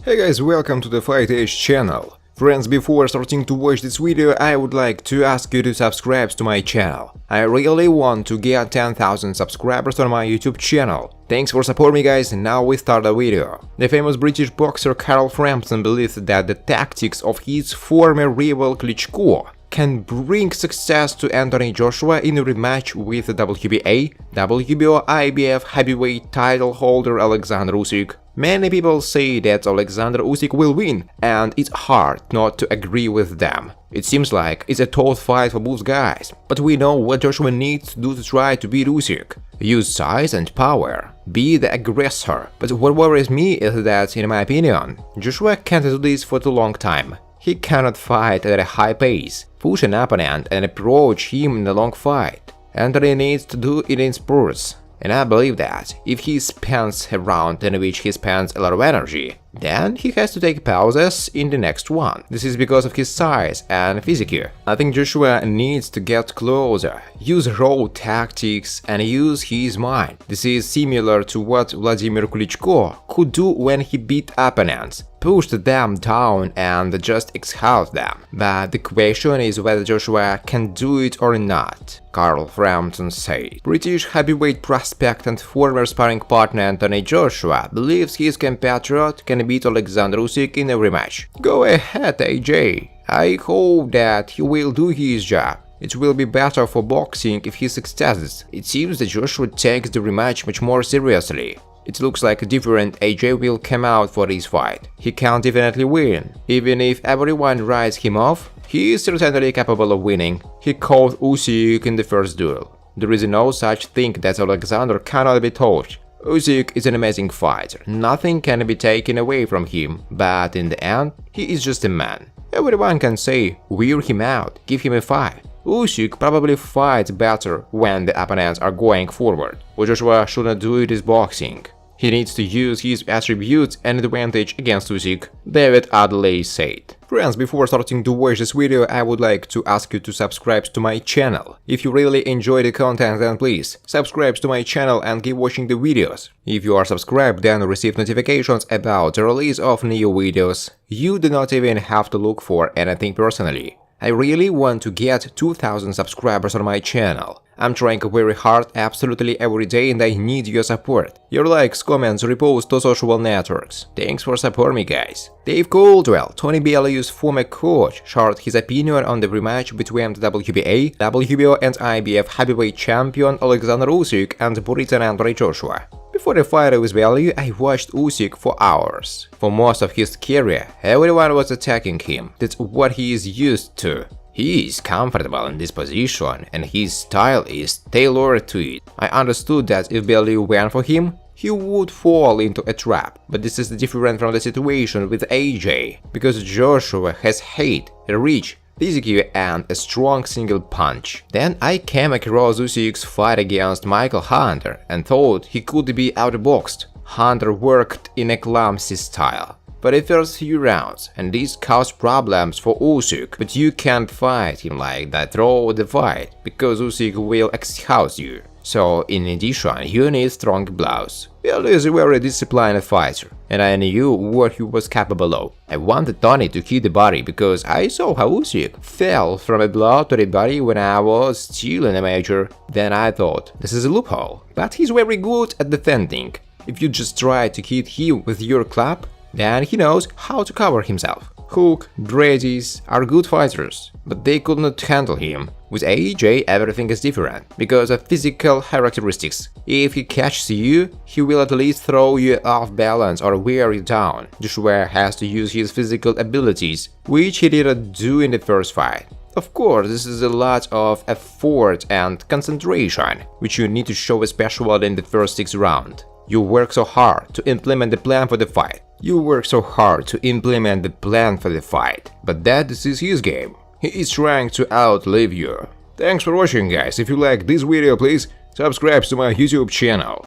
Hey guys, welcome to the Fight Age channel. Friends, before starting to watch this video, I would like to ask you to subscribe to my channel. I really want to get 10,000 subscribers on my YouTube channel. Thanks for supporting me guys, and now we start the video. The famous British boxer Carl Frampton believes that the tactics of his former rival Klitschko can bring success to Anthony Joshua in a rematch with the WBA, WBO, IBF heavyweight title holder Alexander Usyk. Many people say that Alexander Usyk will win, and it's hard not to agree with them. It seems like it's a tough fight for both guys, but we know what Joshua needs to do to try to beat Usyk. Use size and power, be the aggressor. But what worries me is that, in my opinion, Joshua can't do this for too long time. He cannot fight at a high pace, push an opponent and approach him in a long fight. Anthony needs to do it in spurts. And I believe that if he spends a round in which he spends a lot of energy, then he has to take pauses in the next one. This is because of his size and physique. I think Joshua needs to get closer, use raw tactics and use his mind. This is similar to what Wladimir Klitschko could do when he beat opponents. Pushed them down and just exhaled them. But the question is whether Joshua can do it or not, Carl Frampton said. British heavyweight prospect and former sparring partner Anthony Joshua believes his compatriot can beat Alexander Usyk in a rematch. Go ahead, AJ. I hope that he will do his job. It will be better for boxing if he succeeds. It seems that Joshua takes the rematch much more seriously. It looks like a different AJ will come out for this fight. He can definitely win. Even if everyone writes him off, he is certainly capable of winning. He caught Usyk in the first duel. There is no such thing that Alexander cannot be taught. Usyk is an amazing fighter. Nothing can be taken away from him, but in the end, he is just a man. Everyone can say, wear him out, give him a fight. Usyk probably fights better when the opponents are going forward. What Joshua should not do it is boxing. He needs to use his attributes and advantage against Usyk, David Adley said. Friends, before starting to watch this video, I would like to ask you to subscribe to my channel. If you really enjoy the content, then please subscribe to my channel and keep watching the videos. If you are subscribed, then receive notifications about the release of new videos. You do not even have to look for anything personally. I really want to get 2000 subscribers on my channel. I'm trying very hard absolutely every day and I need your support. Your likes, comments, reposts to social networks. Thanks for supporting me guys. Dave Caldwell, Tony Bellew's former coach, shared his opinion on the rematch between the WBA, WBO and IBF heavyweight champion Alexander Usyk and Britain Anthony Joshua. Before the fight with Bellew, I watched Usyk for hours. For most of his career, everyone was attacking him. That's what he is used to. He is comfortable in this position and his style is tailored to it. I understood that if Bellew went for him, he would fall into a trap. But this is different from the situation with AJ, because Joshua has height, reach, physique and a strong single punch. Then I came across Usyk's fight against Michael Hunter and thought he could be outboxed. Hunter worked in a clumsy style for the first few rounds, and this caused problems for Usyk, but you can't fight him like that throughout the fight, because Usyk will exhaust you. So, in addition, you need strong blows. Bellew is a very disciplined fighter, and I knew what he was capable of. I wanted Tony to hit the body because I saw how Usyk fell from a blow to the body when I was still in a major. Then I thought, this is a loophole, but he's very good at defending. If you just try to hit him with your club, then he knows how to cover himself. Hook, Brady's are good fighters, but they could not handle him. With AJ, everything is different, because of physical characteristics. If he catches you, he will at least throw you off balance or wear you down. Joshua has to use his physical abilities, which he didn't do in the first fight. Of course, this is a lot of effort and concentration, which you need to show especially in the first 6 rounds. You work so hard to implement the plan for the fight. But that is his game. He is trying to outlive you. Thanks for watching guys. If you like this video, please subscribe to my YouTube channel.